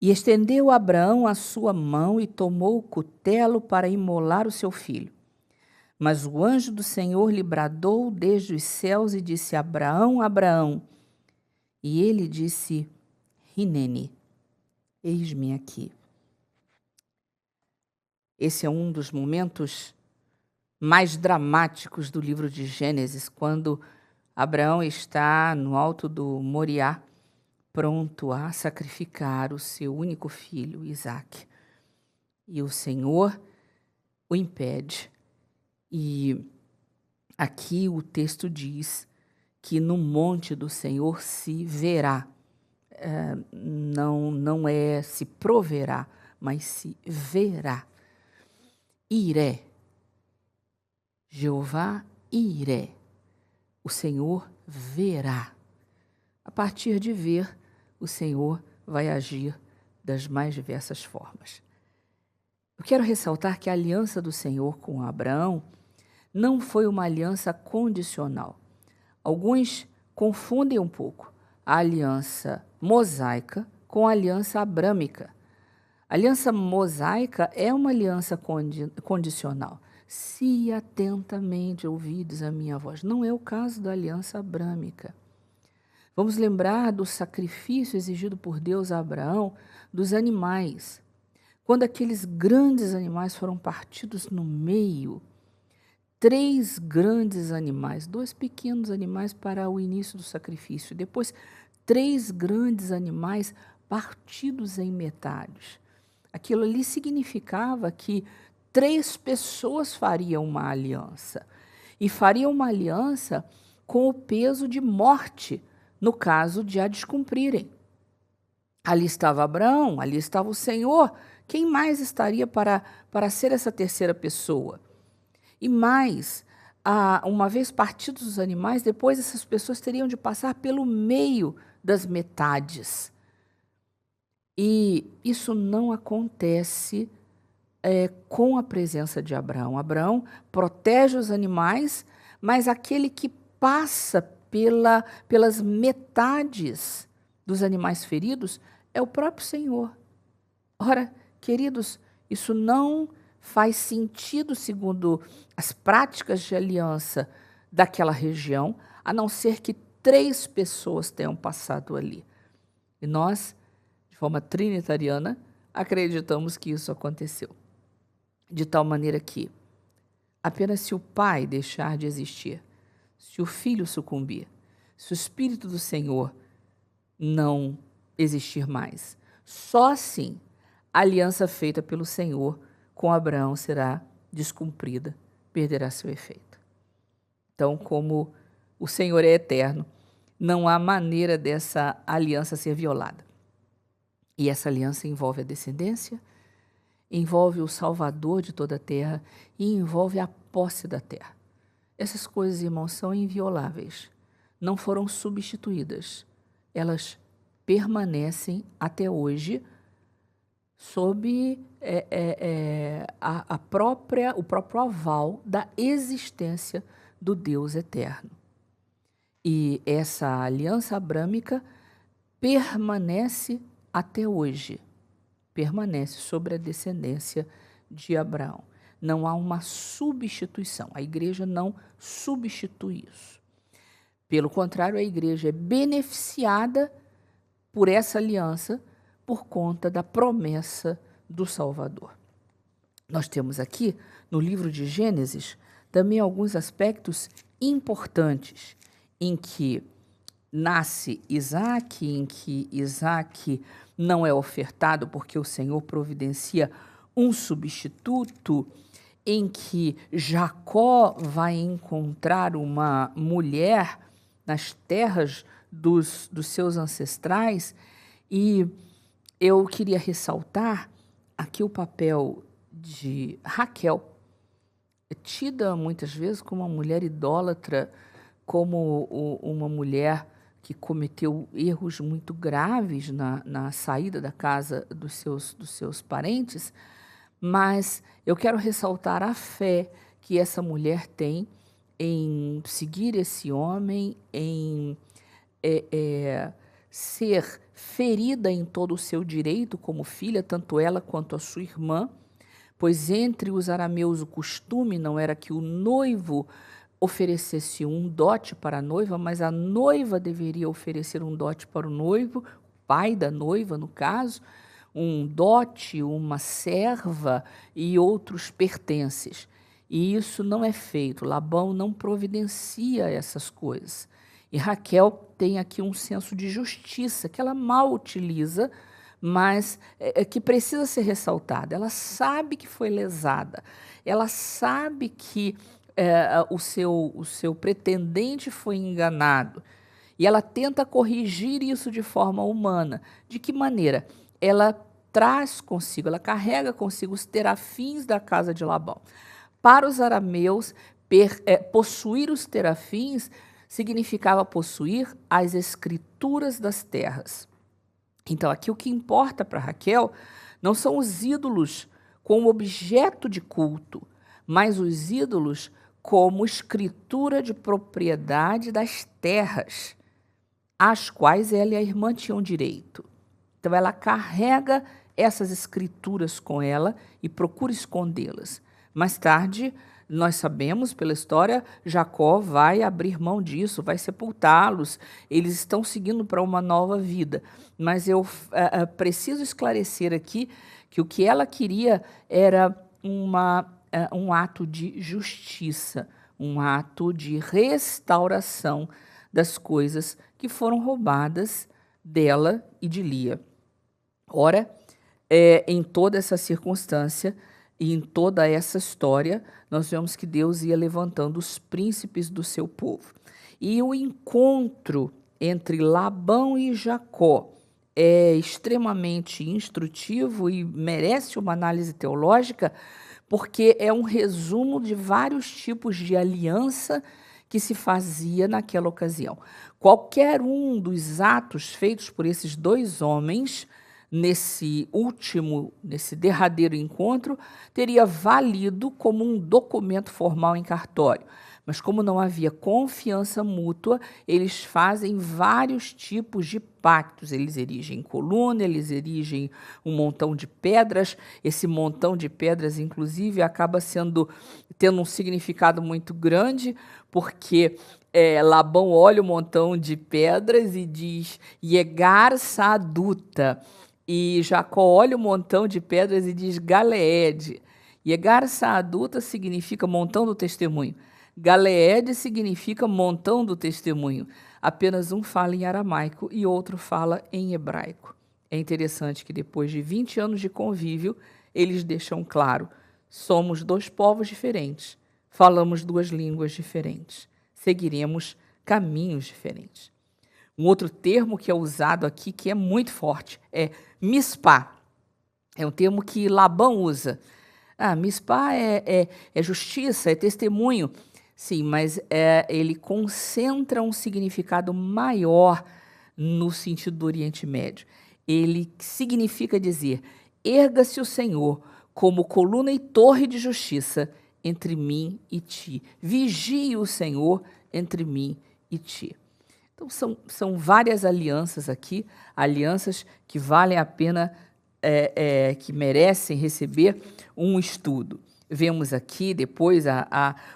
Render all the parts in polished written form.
E estendeu Abraão a sua mão e tomou o cutelo para imolar o seu filho. Mas o anjo do Senhor lhe bradou desde os céus e disse: Abraão, Abraão. E ele disse: Hineni, eis-me aqui. Esse é um dos momentos mais dramáticos do livro de Gênesis, quando Abraão está no alto do Moriá, pronto a sacrificar o seu único filho, Isaque. E o Senhor o impede. E aqui o texto diz que no monte do Senhor se verá. Não é se proverá, mas se verá. Iré. Jeová iré. O Senhor verá. A partir de ver, o Senhor vai agir das mais diversas formas. Eu quero ressaltar que a aliança do Senhor com Abraão não foi uma aliança condicional. Alguns confundem um pouco a aliança mosaica com a aliança abrâmica. A aliança mosaica é uma aliança condicional. Se atentamente ouvides a minha voz. Não é o caso da aliança abrâmica. Vamos lembrar do sacrifício exigido por Deus a Abraão dos animais. Quando aqueles grandes animais foram partidos no meio, 3 grandes animais, 2 pequenos animais para o início do sacrifício, depois 3 grandes animais partidos em metades. Aquilo ali significava que 3 pessoas fariam uma aliança, e fariam uma aliança com o peso de morte, no caso de a descumprirem. Ali estava Abraão, ali estava o Senhor. Quem mais estaria para ser essa terceira pessoa? E mais, uma vez partidos os animais, depois essas pessoas teriam de passar pelo meio das metades. E isso não acontece com a presença de Abraão. Abraão protege os animais, mas aquele que passa pelas metades dos animais feridos é o próprio Senhor. Ora, queridos, isso não faz sentido segundo as práticas de aliança daquela região, a não ser que 3 pessoas tenham passado ali. E nós, de forma trinitariana, acreditamos que isso aconteceu. De tal maneira que apenas se o Pai deixar de existir, se o Filho sucumbir, se o Espírito do Senhor não existir mais, só assim a aliança feita pelo Senhor com Abraão será descumprida, perderá seu efeito. Então, como o Senhor é eterno, não há maneira dessa aliança ser violada. E essa aliança envolve a descendência, envolve o Salvador de toda a terra e envolve a posse da terra. Essas coisas, irmãos, são invioláveis, não foram substituídas. Elas permanecem até hoje sob o próprio aval da existência do Deus eterno. E essa aliança abrâmica permanece até hoje, permanece sobre a descendência de Abraão. Não há uma substituição, a igreja não substitui isso. Pelo contrário, a igreja é beneficiada por essa aliança por conta da promessa do Salvador. Nós temos aqui, no livro de Gênesis, também alguns aspectos importantes em que nasce Isaque, em que Isaque não é ofertado porque o Senhor providencia um substituto, em que Jacó vai encontrar uma mulher nas terras dos seus ancestrais. E eu queria ressaltar aqui o papel de Raquel, tida muitas vezes como uma mulher idólatra, como uma mulher que cometeu erros muito graves na saída da casa dos seus parentes, mas eu quero ressaltar a fé que essa mulher tem em seguir esse homem, em ser ferida em todo o seu direito como filha, tanto ela quanto a sua irmã, pois entre os arameus o costume não era que o noivo oferecesse um dote para a noiva, mas a noiva deveria oferecer um dote para o noivo, pai da noiva, no caso, um dote, uma serva e outros pertences. E isso não é feito, Labão não providencia essas coisas. E Raquel tem aqui um senso de justiça que ela mal utiliza, mas que precisa ser ressaltada. Ela sabe que foi lesada, ela sabe que o seu pretendente foi enganado, e ela tenta corrigir isso de forma humana. De que maneira? Ela traz consigo, ela carrega consigo os terafins da casa de Labão. Para os arameus, possuir os terafins significava possuir as escrituras das terras. Então, aqui o que importa para Raquel não são os ídolos como objeto de culto, mas os ídolos como escritura de propriedade das terras, às quais ela e a irmã tinham direito. Então, ela carrega essas escrituras com ela e procura escondê-las. Mais tarde, nós sabemos pela história, Jacó vai abrir mão disso, vai sepultá-los, eles estão seguindo para uma nova vida. Mas eu preciso esclarecer aqui que o que ela queria era um ato de justiça, um ato de restauração das coisas que foram roubadas dela e de Lia. Ora, em toda essa circunstância e em toda essa história, nós vemos que Deus ia levantando os príncipes do seu povo. E o encontro entre Labão e Jacó é extremamente instrutivo e merece uma análise teológica, porque é um resumo de vários tipos de aliança que se fazia naquela ocasião. Qualquer um dos atos feitos por esses dois homens nesse derradeiro encontro, teria valido como um documento formal em cartório. Mas como não havia confiança mútua, eles fazem vários tipos de pactos. Eles erigem coluna, eles erigem um montão de pedras. Esse montão de pedras, inclusive, acaba tendo um significado muito grande, porque Labão olha o montão de pedras e diz, Iegar Saaduta. E Jacó olha o montão de pedras e diz Galeede. Iegar Saaduta significa montão do testemunho. Galeede significa montão do testemunho. Apenas um fala em aramaico e outro fala em hebraico. É interessante que depois de 20 anos de convívio, eles deixam claro, somos dois povos diferentes, falamos duas línguas diferentes, seguiremos caminhos diferentes. Um outro termo que é usado aqui, que é muito forte, é mispá. É um termo que Labão usa. Mispá é justiça, é testemunho. Sim, mas ele concentra um significado maior no sentido do Oriente Médio. Ele significa dizer, erga-se o Senhor como coluna e torre de justiça entre mim e ti. Vigie o Senhor entre mim e ti. Então, são várias alianças aqui, alianças que valem a pena, que merecem receber um estudo. Vemos aqui depois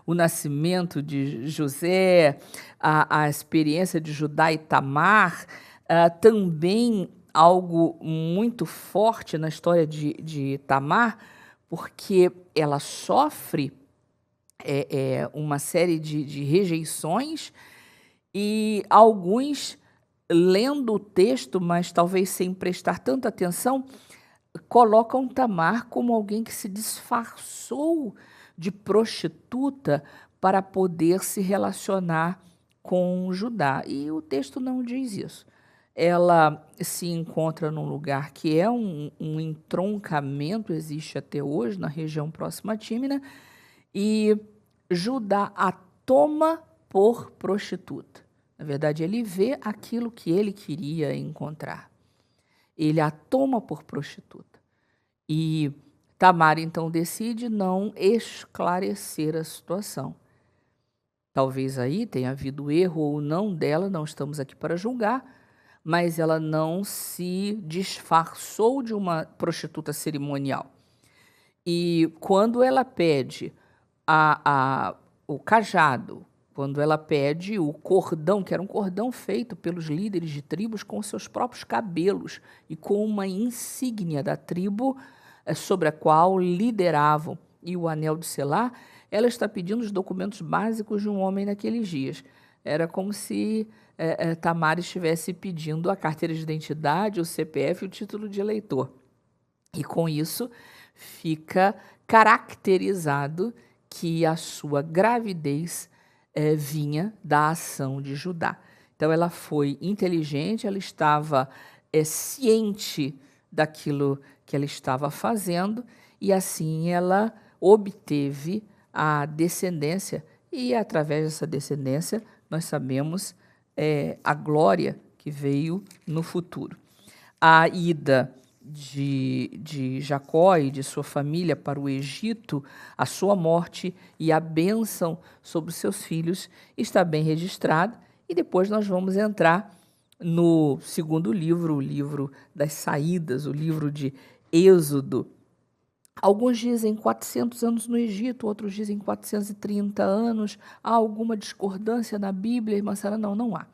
o nascimento de José, a experiência de Judá e Tamar, também algo muito forte na história de Tamar, porque ela sofre uma série de rejeições, e alguns, lendo o texto, mas talvez sem prestar tanta atenção, colocam Tamar como alguém que se disfarçou de prostituta para poder se relacionar com Judá. E o texto não diz isso. Ela se encontra num lugar que é um entroncamento, existe até hoje na região próxima a Tímina, e Judá a toma por prostituta. Na verdade, ele vê aquilo que ele queria encontrar. Ele a toma por prostituta. E Tamar, então, decide não esclarecer a situação. Talvez aí tenha havido erro ou não dela, não estamos aqui para julgar, mas ela não se disfarçou de uma prostituta cerimonial. E quando ela pede o cajado, quando ela pede o cordão, que era um cordão feito pelos líderes de tribos com seus próprios cabelos e com uma insígnia da tribo sobre a qual lideravam, e o anel de selar, ela está pedindo os documentos básicos de um homem naqueles dias. Era como se Tamar estivesse pedindo a carteira de identidade, o CPF e o título de eleitor. E com isso fica caracterizado que a sua gravidez vinha da ação de Judá. Então ela foi inteligente, ela estava ciente daquilo que ela estava fazendo, e assim ela obteve a descendência, e através dessa descendência nós sabemos a glória que veio no futuro. A ida de Jacó e de sua família para o Egito, a sua morte e a bênção sobre os seus filhos está bem registrada, e depois nós vamos entrar no segundo livro, o livro das saídas, o livro de Êxodo. Alguns dizem 400 anos no Egito, outros dizem 430 anos. Há alguma discordância na Bíblia, irmã Sara? Não há.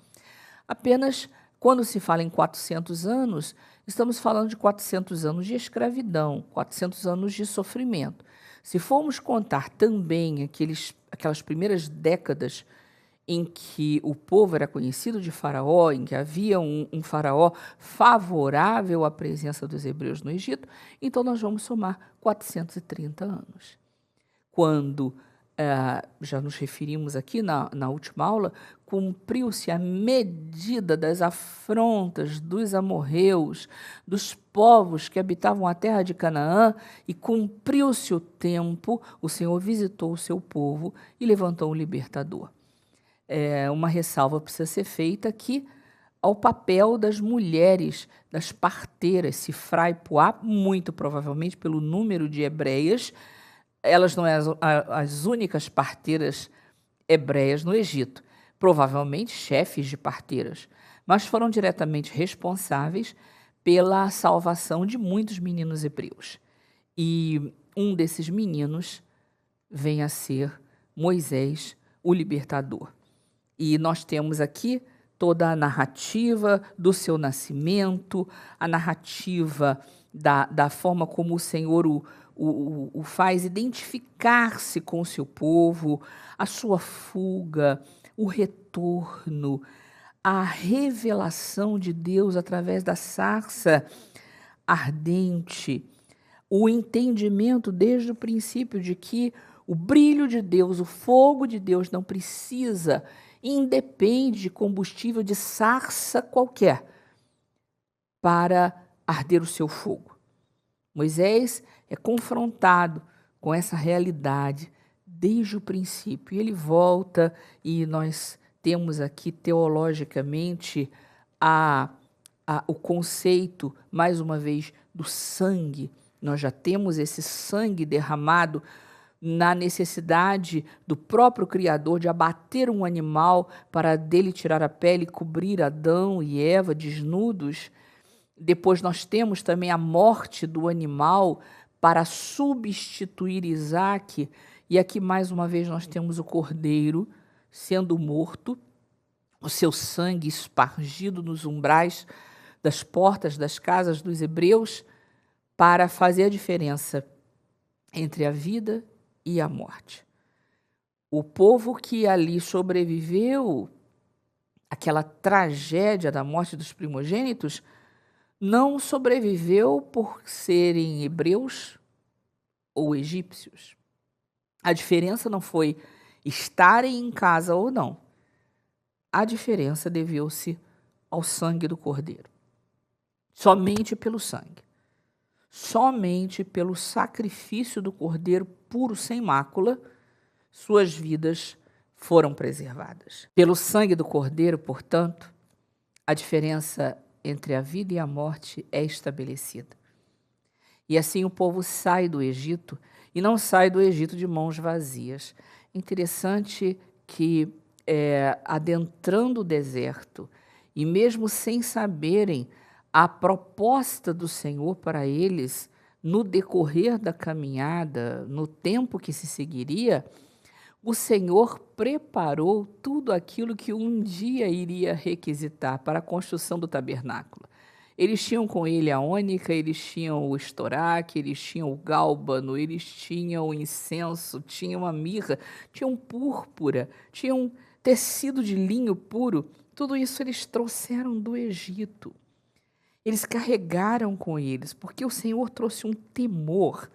Apenas, quando se fala em 400 anos, estamos falando de 400 anos de escravidão, 400 anos de sofrimento. Se formos contar também aquelas primeiras décadas em que o povo era conhecido de Faraó, em que havia um Faraó favorável à presença dos hebreus no Egito, então nós vamos somar 430 anos. Quando, já nos referimos aqui na última aula, cumpriu-se a medida das afrontas dos amorreus, dos povos que habitavam a terra de Canaã, e cumpriu-se o tempo, o Senhor visitou o seu povo e levantou um libertador. Uma ressalva precisa ser feita aqui ao papel das mulheres, das parteiras, Sifra e Puá, muito provavelmente pelo número de hebreias. Elas não eram as únicas parteiras hebreias no Egito, provavelmente chefes de parteiras, mas foram diretamente responsáveis pela salvação de muitos meninos hebreus. E um desses meninos vem a ser Moisés, o libertador. E nós temos aqui toda a narrativa do seu nascimento, a narrativa da forma como o Senhor o faz identificar-se com o seu povo, a sua fuga, o retorno, a revelação de Deus através da sarça ardente, o entendimento desde o princípio de que o brilho de Deus, o fogo de Deus não precisa, independe de combustível de sarça qualquer para arder o seu fogo. Moisés é confrontado com essa realidade desde o princípio, e ele volta, e nós temos aqui teologicamente o conceito, mais uma vez, do sangue. Nós já temos esse sangue derramado na necessidade do próprio Criador de abater um animal para dele tirar a pele e cobrir Adão e Eva desnudos. Depois nós temos também a morte do animal para substituir Isaque. E aqui mais uma vez nós temos o cordeiro sendo morto, o seu sangue espargido nos umbrais das portas das casas dos hebreus para fazer a diferença entre a vida e a morte. O povo que ali sobreviveu àquela tragédia da morte dos primogênitos não sobreviveu por serem hebreus ou egípcios. A diferença não foi estarem em casa ou não. A diferença deveu-se ao sangue do Cordeiro. Somente pelo sangue. Somente pelo sacrifício do Cordeiro puro, sem mácula, suas vidas foram preservadas. Pelo sangue do Cordeiro, portanto, a diferença entre a vida e a morte é estabelecida. E assim o povo sai do Egito, e não sai do Egito de mãos vazias. Interessante que, adentrando o deserto e mesmo sem saberem a proposta do Senhor para eles, no decorrer da caminhada, no tempo que se seguiria, o Senhor preparou tudo aquilo que um dia iria requisitar para a construção do tabernáculo. Eles tinham com ele a ônica, eles tinham o estoraque, eles tinham o gálbano, eles tinham o incenso, tinham a mirra, tinham púrpura, tinham tecido de linho puro. Tudo isso eles trouxeram do Egito. Eles carregaram com eles, porque o Senhor trouxe um temor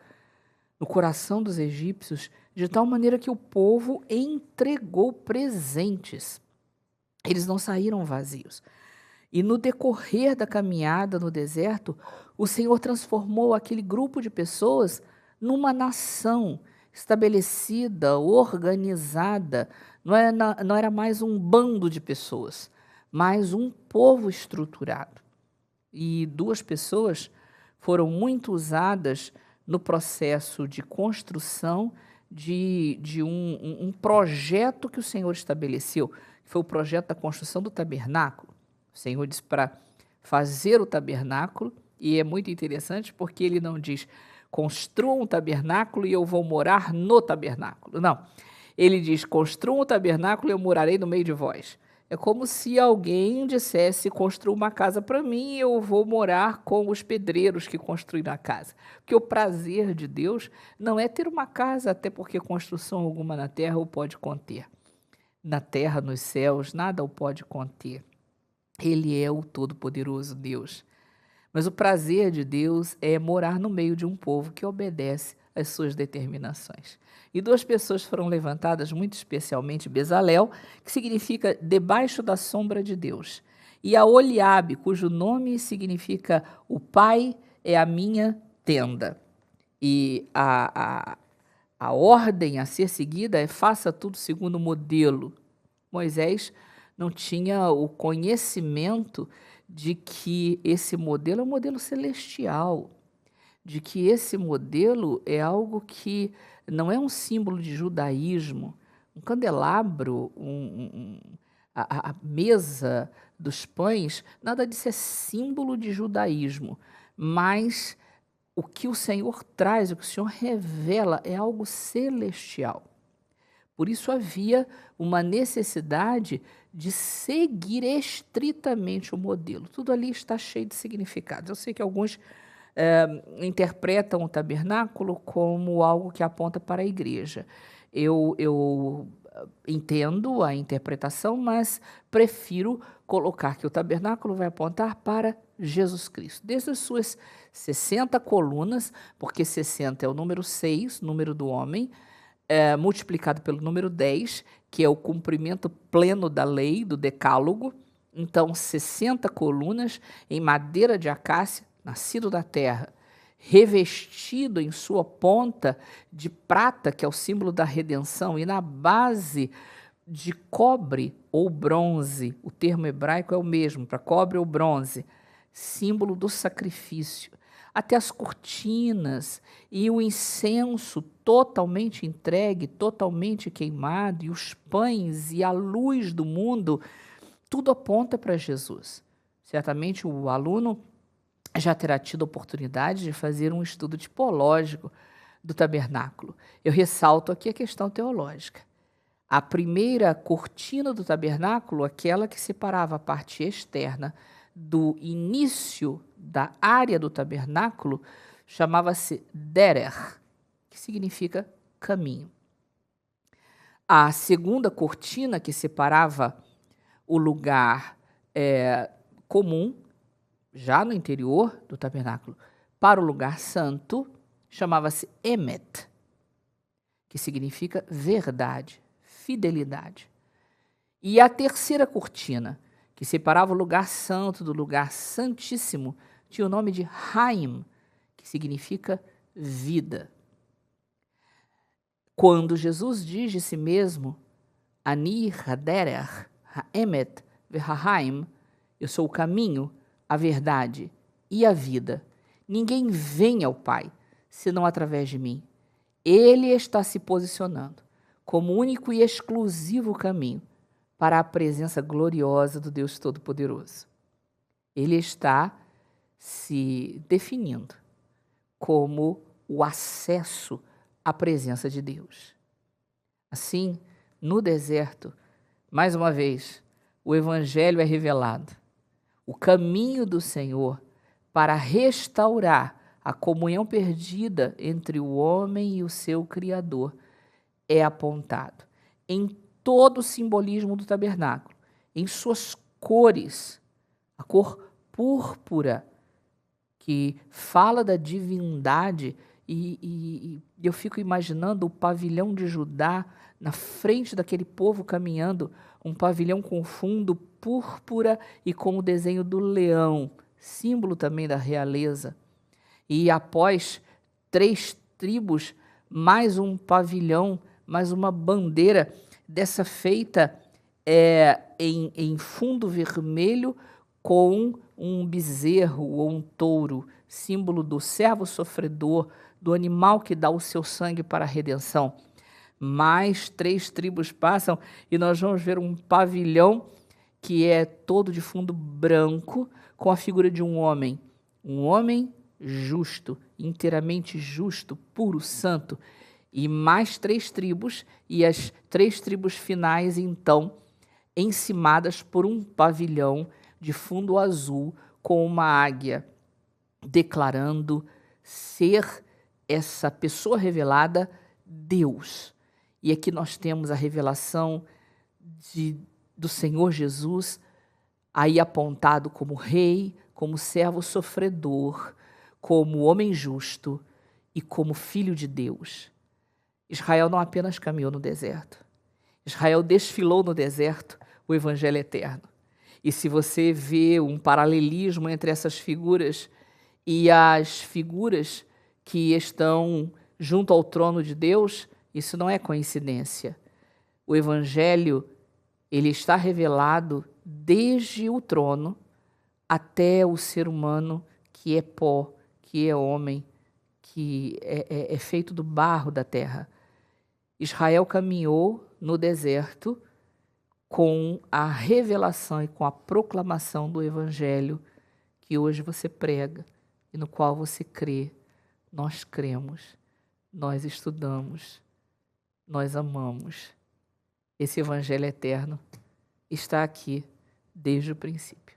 no coração dos egípcios, de tal maneira que o povo entregou presentes. Eles não saíram vazios. E no decorrer da caminhada no deserto, o Senhor transformou aquele grupo de pessoas numa nação estabelecida, organizada. Não era mais um bando de pessoas, mas um povo estruturado. E 2 pessoas foram muito usadas no processo de construção de um projeto que o Senhor estabeleceu, que foi o projeto da construção do tabernáculo. O Senhor disse para fazer o tabernáculo, e é muito interessante porque ele não diz, construam um tabernáculo e eu vou morar no tabernáculo. Não, ele diz, construam um tabernáculo e eu morarei no meio de vós. É como se alguém dissesse, construa uma casa para mim e eu vou morar com os pedreiros que construíram a casa. Porque o prazer de Deus não é ter uma casa, até porque construção alguma na terra o pode conter. Na terra, nos céus, nada o pode conter. Ele é o Todo-Poderoso Deus. Mas o prazer de Deus é morar no meio de um povo que obedece às suas determinações. E 2 pessoas foram levantadas, muito especialmente Bezalel, que significa debaixo da sombra de Deus, e a Oliabe, cujo nome significa o Pai é a minha tenda. E a ordem a ser seguida é faça tudo segundo o modelo. Moisés não tinha o conhecimento de que esse modelo é um modelo celestial, de que esse modelo é algo que não é um símbolo de judaísmo. Um candelabro, a mesa dos pães, nada disso é símbolo de judaísmo, mas o que o Senhor traz, o que o Senhor revela é algo celestial. Por isso havia uma necessidade de seguir estritamente o modelo. Tudo ali está cheio de significados. Eu sei que alguns interpretam o tabernáculo como algo que aponta para a igreja. Eu entendo a interpretação, mas prefiro colocar que o tabernáculo vai apontar para Jesus Cristo. Desde as suas 60 colunas, porque 60 é o número 6, número do homem, multiplicado pelo número 10, que é o cumprimento pleno da lei, do decálogo. Então, 60 colunas em madeira de acácia, nascido da terra, revestido em sua ponta de prata, que é o símbolo da redenção, e na base de cobre ou bronze, o termo hebraico é o mesmo, para cobre ou bronze, símbolo do sacrifício. Até as cortinas e o incenso totalmente entregue, totalmente queimado, e os pães e a luz do mundo, tudo aponta para Jesus. Certamente o aluno já terá tido a oportunidade de fazer um estudo tipológico do tabernáculo. Eu ressalto aqui a questão teológica. A primeira cortina do tabernáculo, aquela que separava a parte externa do início da área do tabernáculo, chamava-se Derer, que significa caminho. A segunda cortina, que separava o lugar comum, já no interior do tabernáculo, para o lugar santo, chamava-se Emet, que significa verdade, fidelidade. E a terceira cortina, que separava o lugar santo do lugar santíssimo, tinha o nome de Haim, que significa vida. Quando Jesus diz de si mesmo, Ani haderech haemet vehahaim, eu sou o caminho, a verdade e a vida. Ninguém vem ao Pai, senão através de mim. Ele está se posicionando como único e exclusivo caminho para a presença gloriosa do Deus Todo-Poderoso. Ele está se definindo como o acesso à presença de Deus. Assim, no deserto, mais uma vez, o Evangelho é revelado. O caminho do Senhor para restaurar a comunhão perdida entre o homem e o seu Criador é apontado em todo o simbolismo do tabernáculo, em suas cores, a cor púrpura, que fala da divindade, e eu fico imaginando o pavilhão de Judá na frente daquele povo caminhando, um pavilhão com fundo púrpura e com o desenho do leão, símbolo também da realeza. E após 3 tribos, mais um pavilhão, mais uma bandeira, dessa feita em fundo vermelho com um bezerro ou um touro, símbolo do servo sofredor, do animal que dá o seu sangue para a redenção. Mais 3 tribos passam e nós vamos ver um pavilhão que é todo de fundo branco, com a figura de um homem justo, inteiramente justo, puro, santo, e mais 3 tribos, e as 3 tribos finais, então, encimadas por um pavilhão de fundo azul com uma águia, declarando ser essa pessoa revelada Deus. E aqui nós temos a revelação do Senhor Jesus, aí apontado como rei, como servo sofredor, como homem justo e como filho de Deus. Israel não apenas caminhou no deserto, Israel desfilou no deserto o evangelho eterno. E se você vê um paralelismo entre essas figuras e as figuras que estão junto ao trono de Deus, isso não é coincidência. O evangelho, ele está revelado desde o trono até o ser humano que é pó, que é homem, que é feito do barro da terra. Israel caminhou no deserto com a revelação e com a proclamação do evangelho que hoje você prega e no qual você crê. Nós cremos, nós estudamos, nós amamos. Esse evangelho eterno está aqui desde o princípio.